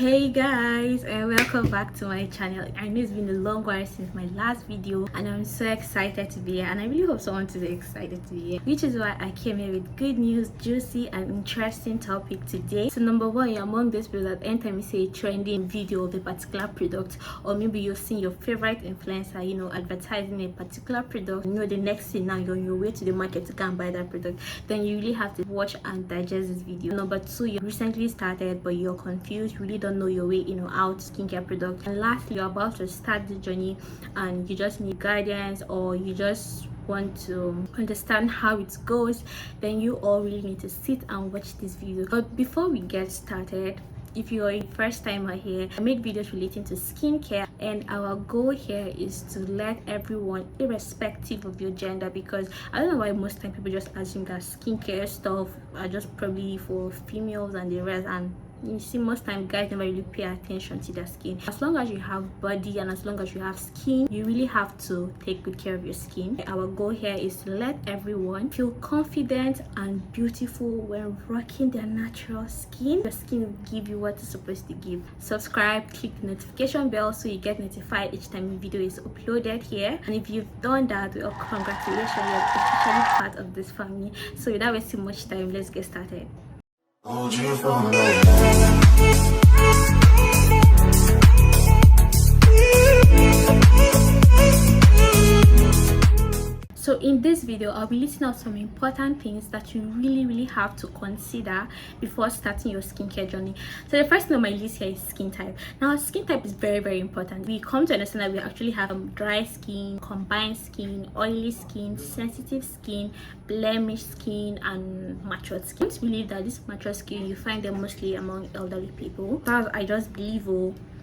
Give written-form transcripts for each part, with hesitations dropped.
Hey guys, and welcome back to my channel. I know it's been a long while since my last video and I'm so excited to be here, and I really hope someone is excited to be here, which is why I came here with good news, juicy and interesting topic today. So number one, you're among those people that anytime you see a trending video of a particular product, or maybe you've seen your favorite influencer advertising a particular product, the next thing now you're on your way to the market to go and buy that product, then you really have to watch and digest this video. Number two, you recently started but you're confused, really don't know your way out skincare products. And lastly, you're about to start the journey and you just need guidance, or you just want to understand how it goes, then you all really need to sit and watch this video. But before we get started, if you're a first timer here, I make videos relating to skincare, and our goal here is to let everyone, irrespective of your gender, because I don't know why most time people just assume that skincare stuff are just probably for females and the rest, and you see most time guys never really pay attention to their skin. As long as you have body and as long as you have skin, you really have to take good care of your skin. Our goal here is to let everyone feel confident and beautiful when rocking their natural skin. Your skin will give you what it's supposed to give. Subscribe, click the notification bell so you get notified each time a video is uploaded here. And if you've done that, well, congratulations, you're officially part of this family. So without wasting much time, let's get started. Hold you for So in this video, I'll be listing out some important things that you really have to consider before starting your skincare journey. So the first thing on my list here is skin type. Now, skin type is very important. We come to understand that we actually have dry skin, combined skin, oily skin, sensitive skin, blemished skin, and matured skin. I believe that this matured skin, you find them mostly among elderly people. That's I just believe.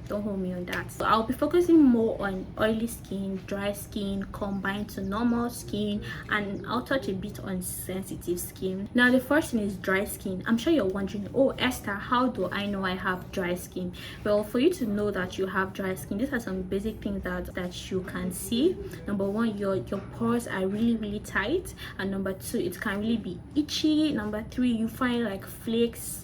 Don't hold me on that. So I'll be focusing more on oily skin, dry skin, combined to normal skin, and I'll touch a bit on sensitive skin. Now the first thing is dry skin. I'm sure you're wondering, oh Esther, how do I know I have dry skin? Well, for you to know that you have dry skin, these are some basic things that you can see. Number one, your pores are really tight, and number two, it can really be itchy. Number three, you find like flakes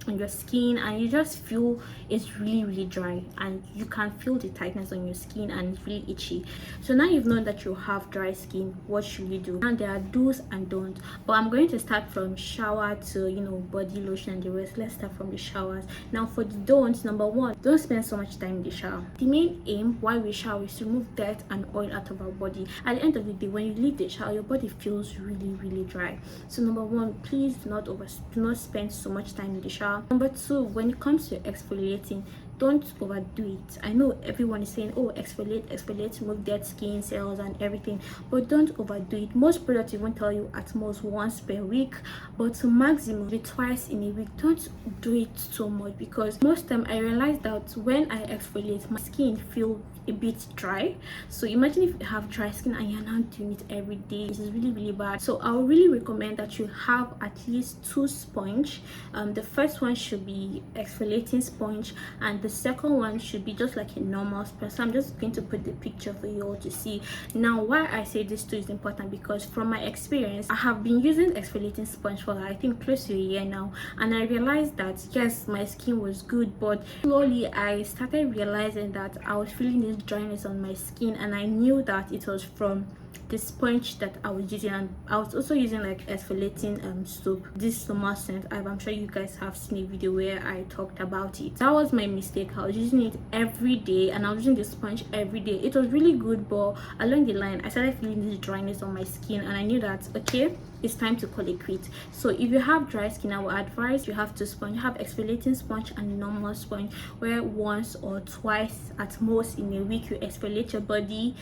on your skin and you just feel it's really dry, and you can feel the tightness on your skin and it's really itchy. So now you've known that you have dry skin, what should you do? And there are do's and don'ts, but I'm going to start from shower to body lotion and the rest. Let's start from the showers. Now for the don'ts, number one, don't spend so much time in the shower. The main aim while we shower is to remove dirt and oil out of our body. At the end of the day, when you leave the shower, your body feels really dry. So number one, please do not spend so much time in the shower. Number two, when it comes to exfoliating, don't overdo it. I know everyone is saying, oh, exfoliate, remove dead skin cells and everything, but don't overdo it. Most products even tell you at most once per week, but to maximum be twice in a week. Don't do it so much, because most time I realize that when I exfoliate, my skin feels a bit dry. So imagine if you have dry skin and you're not doing it every day. This is really bad. So I would really recommend that you have at least two sponge. The first one should be exfoliating sponge, and the second one should be just like a normal sponge. So I'm just going to put the picture for you all to see. Now why I say this too is important, because from my experience, I have been using exfoliating sponge for I think close to a year now, and I realized that yes, my skin was good, but slowly I started realizing that I was feeling this dryness on my skin, and I knew that it was from the sponge that I was using. And I was also using like exfoliating soap, this normal scent. I'm sure you guys have seen a video where I talked about it. That was my mistake. I was using it every day and I was using the sponge every day. It was really good, but along the line I started feeling this dryness on my skin, and I knew that okay, it's time to call it quit. So if you have dry skin, I would advise you have two sponge. You have exfoliating sponge and normal sponge, where once or twice at most in a week you exfoliate your body.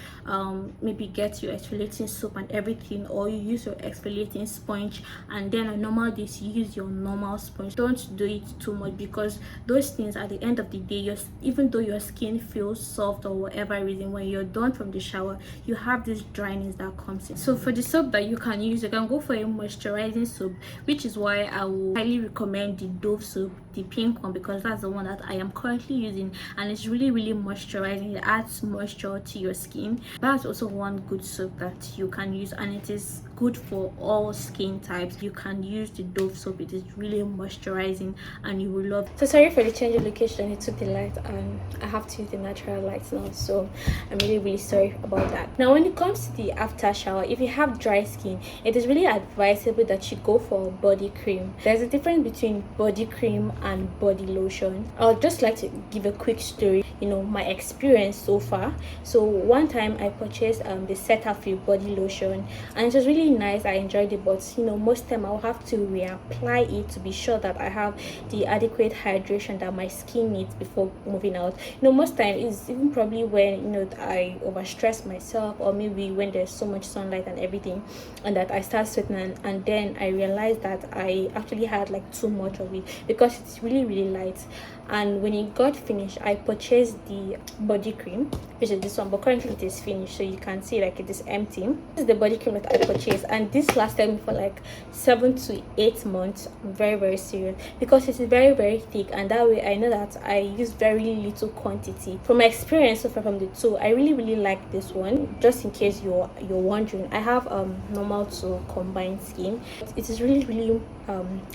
Maybe get your exfoliating soap and everything, or you use your exfoliating sponge, and then on normal days you use your normal sponge. Don't do it too much, because those things at the end of the day, even though your skin feels soft or whatever reason, when you're done from the shower, you have this dryness that comes in. So for the soap that you can use, you can go for a moisturizing soap, which is why I will highly recommend the Dove soap, the pink one, because that's the one that I am currently using, and it's really moisturizing. It adds moisture to your skin. That's also one good soap that you can use, and it is good for all skin types. You can use the Dove soap. It is really moisturizing and you will love it. So sorry for the change of location. It took the light and I have to use the natural lights now, so I'm really sorry about that. Now when it comes to the after shower, if you have dry skin, it is really advisable that you go for a body cream. There's a difference between body cream and body lotion. I'll just like to give a quick story, my experience so far. So one time I purchased the Cetaphil body lotion and it was really nice. I enjoyed it, but most time I'll have to reapply it to be sure that I have the adequate hydration that my skin needs before moving out. Most time it's even probably when I overstress myself, or maybe when there's so much sunlight and everything, and that I start sweating, and then I realized that I actually had like too much of it because it's really light. And when it got finished, I purchased the body cream, which is this one, but currently it is finished, so you can see like it is empty. This is the body cream that I purchased, and this lasted me for like 7 to 8 months. I'm very serious, because it is very thick, and that way I know that I use very little quantity. From my experience so far from the two, I really like this one. Just in case you're wondering, I have normal to combined skin. It is really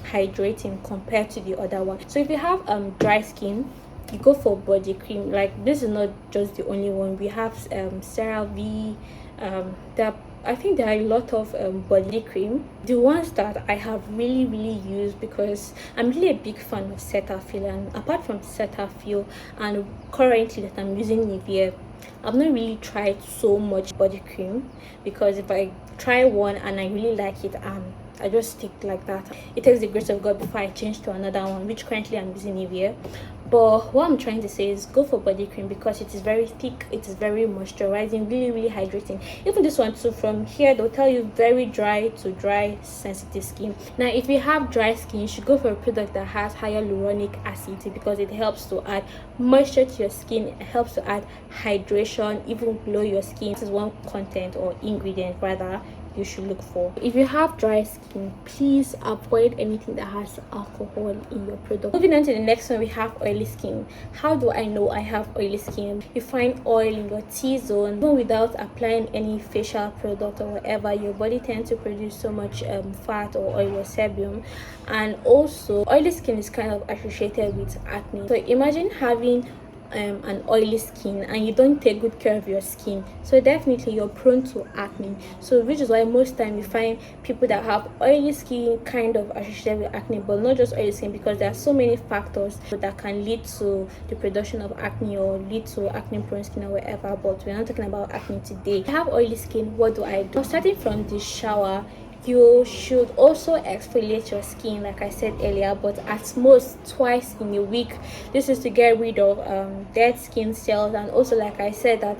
hydrating compared to the other one. So if you have dry skin, you go for body cream. Like, this is not just the only one. We have CeraVe. I think there are a lot of body cream. The ones that I have really used, because I'm really a big fan of Cetaphil, and apart from Cetaphil and currently that I'm using Nivea, I've not really tried so much body cream, because if I try one and I really like it, I just stick like that. It takes the grace of God before I change to another one, which currently I'm using Nivea. But what I'm trying to say is go for body cream, because it is very thick, it is very moisturizing, really hydrating. Even this one too, from here they'll tell you very dry to dry sensitive skin. Now if you have dry skin, you should go for a product that has hyaluronic acid, because it helps to add moisture to your skin. It helps to add hydration, even glow your skin. This is one content or ingredient rather you should look for. If you have dry skin, please avoid anything that has alcohol in your product. Moving on to the next one, we have oily skin. How do I know I have oily skin? You find oil in your T-zone. Even without applying any facial product or whatever, your body tends to produce so much fat or oil or sebum. And also, oily skin is kind of associated with acne. So imagine having an oily skin and you don't take good care of your skin, so definitely you're prone to acne. So which is why most time you find people that have oily skin kind of associated with acne, but not just oily skin, because there are so many factors that can lead to the production of acne or lead to acne prone skin or whatever. But we're not talking about acne today. If you have oily skin, what do? Starting from the shower, you should also exfoliate your skin, like I said earlier, but at most twice in a week. This is to get rid of dead skin cells, and also, like I said, that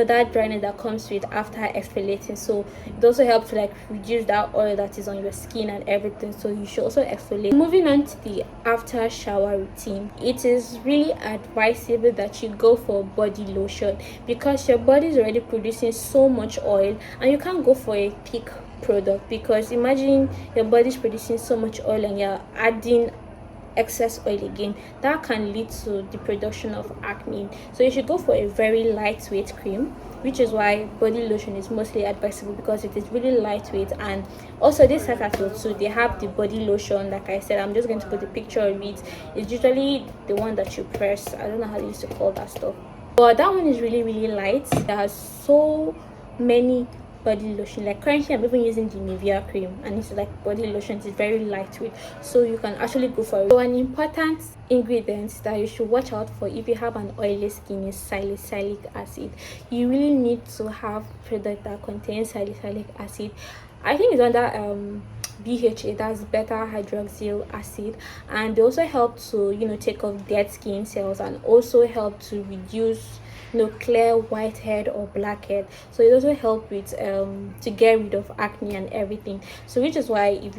that dryness that comes with after exfoliating. So it also helps to like reduce that oil that is on your skin and everything. So you should also exfoliate. Moving on to the after shower routine, it is really advisable that you go for body lotion, because your body is already producing so much oil and you can't go for a peak product, because imagine your body's producing so much oil and you're adding excess oil again. That can lead to the production of acne. So you should go for a very lightweight cream, which is why body lotion is mostly advisable, because it is really lightweight. And also this Cetaphil too, they have the body lotion. Like I said, I'm just going to put a picture of it. It's usually the one that you press. I don't know how they used to call that stuff, but that one is really light. It has so many body lotion. Like currently I'm even using the Nivea cream, and it's like body lotion. It's very lightweight, so you can actually go for it. So an important ingredient that you should watch out for if you have an oily skin is salicylic acid. You really need to have product that contains salicylic acid. I think it's under BHA, that's beta hydroxyl acid, and they also help to take off dead skin cells, and also help to reduce clear whitehead or blackhead. So it also helps with to get rid of acne and everything. So which is why if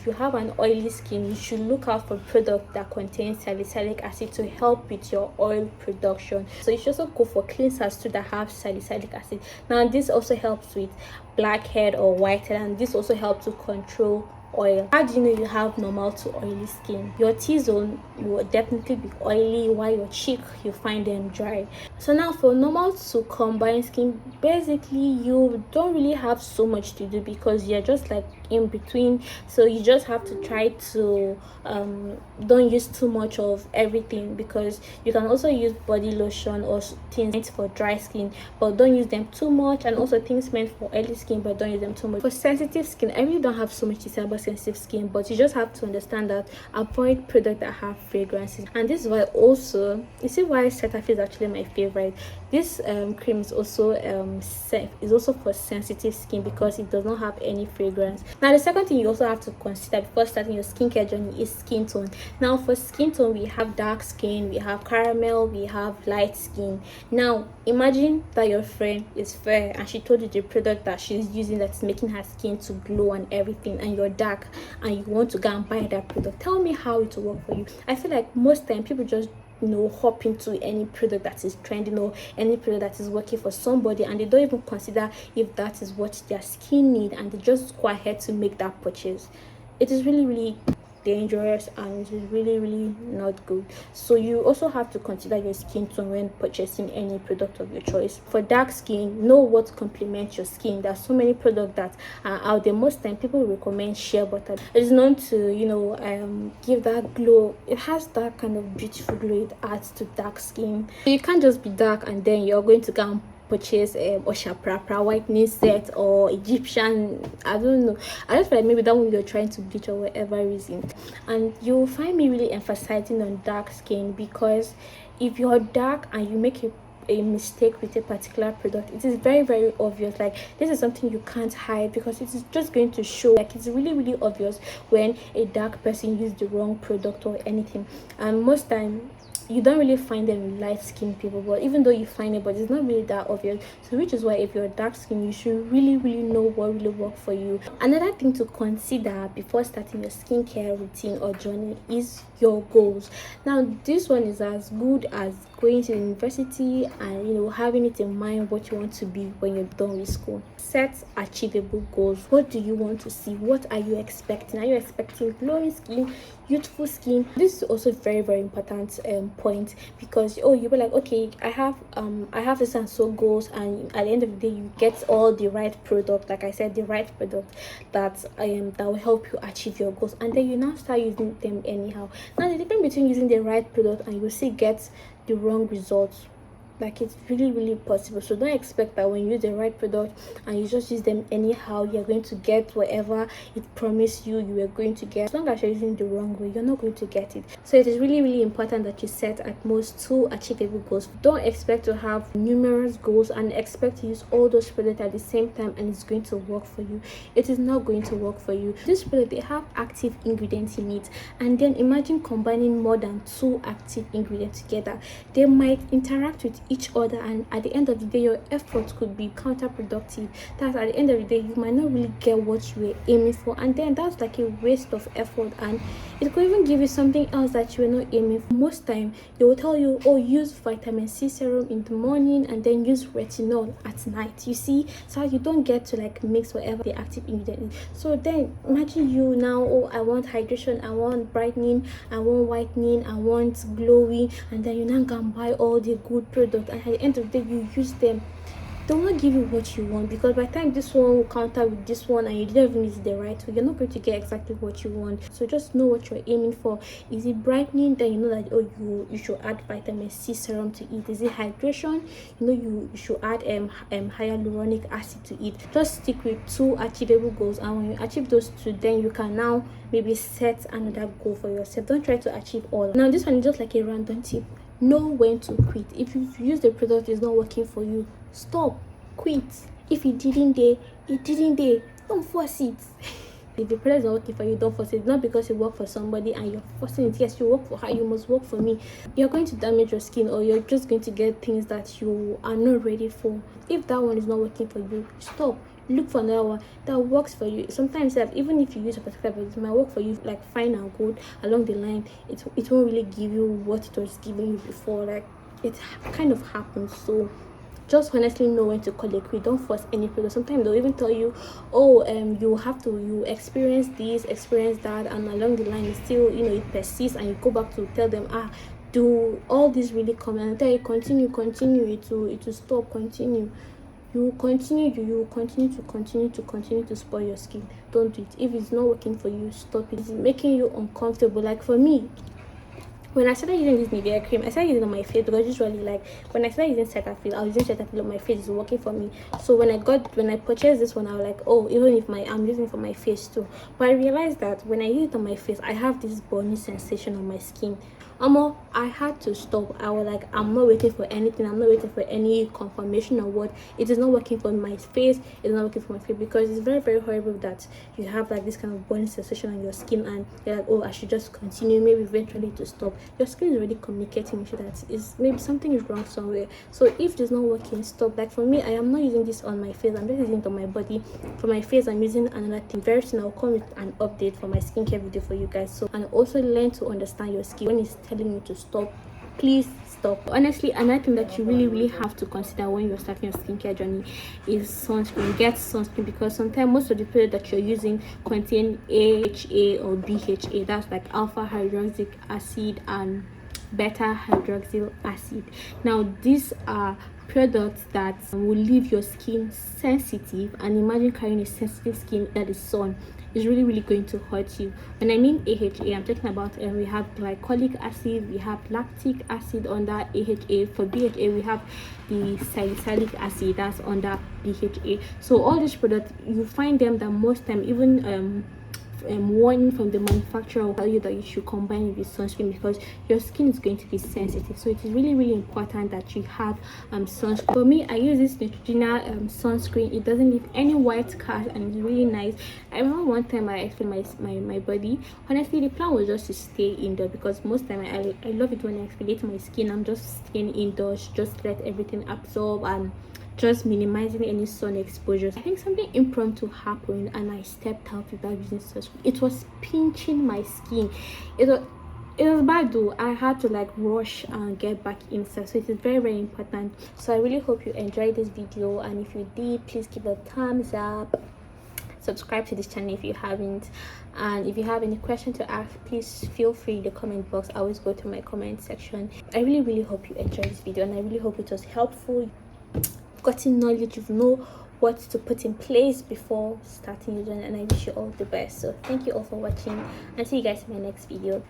you have an oily skin, you should look out for product that contains salicylic acid to help with your oil production. So you should also go for cleansers too that have salicylic acid. Now this also helps with blackhead or whitehead, and this also helps to control oil. How do you know you have normal to oily skin? Your T-zone will definitely be oily, while your cheek you find them dry. So now for normal to combined skin, basically you don't really have so much to do because you're just like in between. So you just have to try to don't use too much of everything, because you can also use body lotion or things meant for dry skin, but don't use them too much, and also things meant for oily skin, but don't use them too much. For sensitive skin, I really don't have so much to say about sensitive skin, but you just have to understand that avoid products that have fragrances. And this is why also, you see why Cetaphil is actually my favorite. This cream is also is also for sensitive skin because it does not have any fragrance. Now the second thing you also have to consider before starting your skincare journey is skin tone. Now for skin tone, we have dark skin, we have caramel, we have light skin. Now imagine that your friend is fair and she told you the product that she's using that's making her skin to glow and everything, and you're dark and you want to go and buy that product. Tell me how it will work for you. I feel like most time people just hop into any product that is trending or any product that is working for somebody, and they don't even consider if that is what their skin need, and they just go ahead to make that purchase. It is really dangerous, and it is really not good. So you also have to consider your skin tone when purchasing any product of your choice. For dark skin, know what complements your skin. There's so many products that are out there. Most time people recommend shea butter. It is known to give that glow. It has that kind of beautiful glow it adds to dark skin. So you can't just be dark and then you're going to go and purchase Osha Prapra whitening set or Egyptian, I don't know. I just feel like maybe that one you're trying to bleach or whatever reason. And you'll find me really emphasizing on dark skin, because if you're dark and you make a mistake with a particular product, it is very obvious. Like, this is something you can't hide, because it is just going to show. Like, it's really obvious when a dark person used the wrong product or anything. And most time you don't really find them in light skinned people, but even though you find it, but it's not really that obvious. So which is why if you're dark skin, you should really know what really works for you. Another thing to consider before starting your skincare routine or journey is your goals. Now this one is as good as going to university and having it in mind what you want to be when you're done with school. Set achievable goals. What do you want to see? What are you expecting? Are you expecting glowing skin, youthful skin? This is also very important point, because you'll be like, okay, I have this and so goals, and at the end of the day you get all the right product, like I said, the right product that will help you achieve your goals, and then you now start using them anyhow. Now the difference between using the right product and you still get the wrong results, like, it's really possible. So don't expect that when you use the right product and you just use them anyhow, you're going to get whatever it promised you were going to get. As long as you're using the wrong way, you're not going to get it. So it is really important that you set at most 2 achievable goals. Don't expect to have numerous goals and expect to use all those products at the same time and it's going to work for you. It is not going to work for you. This product, they have active ingredients in it, and then imagine combining more than 2 active ingredients together. They might interact with each other, and at the end of the day your effort could be counterproductive. That's at the end of the day you might not really get what you were aiming for, and then that's like a waste of effort, and it could even give you something else that you were not aiming for. Most time they will tell you, oh, use vitamin C serum in the morning and then use retinol at night. You see, so you don't get to like mix whatever the active ingredient is. So then imagine you now, oh, I want hydration, I want brightening, I want whitening, I want glowing, and then you now go and buy all the good products, and at the end of the day you use them. They will not give you what you want, because by the time this one will counter with this one and you didn't even use the right way, you're not going to get exactly what you want. So just know what you're aiming for. Is it brightening? Then you know that, oh, you should add vitamin C serum to it. Is it hydration? You should add hyaluronic acid to it. Just stick with 2 achievable goals, and when you achieve those 2, then you can now maybe set another goal for yourself. Don't try to achieve all. Now this one is just like a random tip. Know when to quit. If you use the product is not working for you, stop, quit. If it didn't day, don't force it. If the product is not working for you, don't force it. Not because you work for somebody and you're forcing it. Yes, you work for her, you must work for me. You're going to damage your skin, or you're just going to get things that you are not ready for. If that one is not working for you, stop. Look for another one that works for you. Sometimes that even if you use a particular product, it might work for you like fine and good. Along the line, it won't really give you what it was giving you before. Like, it kind of happens. So just honestly know when to call it quit. Don't force any progress. Sometimes they'll even tell you, oh, you experience this, experience that, and along the line it still, it persists, and you go back to tell them, do all this really come, and tell you continue, it will stop, continue. You will continue to spoil your skin. Don't do it. If it's not working for you, stop it. It's making you uncomfortable. Like for me, when I started using this Nivea cream, I started using it on my face because usually, like, when I started using Cetaphil, I was using Cetaphil on my face. It's working for me. So when I purchased this one, I was like, oh, even if I'm using it for my face too. But I realized that when I use it on my face, I have this burning sensation on my skin. I had to stop. I was like, I'm not waiting for anything. I'm not waiting for any confirmation or what. It is not working for my face. It's not working for my face, because it's very, very horrible that you have like this kind of burning sensation on your skin, and you're like, oh, I should just continue, maybe eventually to stop. Your skin is already communicating with you that is maybe something is wrong somewhere. So if it's not working, stop. Like for me, I am not using this on my face. I'm just using it on my body. For my face, I'm using another thing. Very soon I'll come with an update for my skincare video for you guys. So, and also learn to understand your skin. When it's telling you to stop, please stop. Honestly, another thing that you really have to consider when you're starting your skincare journey is sunscreen. Get sunscreen, because sometimes most of the product that you're using contain AHA or BHA. That's like alpha hydroxy acid and beta hydroxyl acid. Now these are products that will leave your skin sensitive, and imagine carrying a sensitive skin that is sun is really going to hurt you. When I mean AHA, I'm talking about we have glycolic acid, we have lactic acid under AHA. For BHA, we have the salicylic acid that's under BHA. So all these products, you find them that most time, even warning from the manufacturer will tell you that you should combine it with sunscreen, because your skin is going to be sensitive. So it is really important that you have sunscreen. For me, I use this Neutrogena sunscreen. It doesn't leave any white cast, and it's really nice. I remember one time I exfoliated my body. Honestly, the plan was just to stay indoor, because most time I love it when I exfoliate my skin. I'm just staying indoors, just let everything absorb and just minimizing any sun exposures. I think something impromptu happened, and I stepped out without using sunscreen. It was pinching my skin. It was bad though. I had to like rush and get back inside. So it is very important. So I really hope you enjoyed this video, and if you did, please give a thumbs up. Subscribe to this channel if you haven't, and if you have any question to ask, please feel free in the comment box. I always go to my comment section. I really hope you enjoyed this video, and I really hope it was helpful. Gotten knowledge, you know what to put in place before starting your journey, and I wish you all the best. So thank you all for watching, and see you guys in my next video.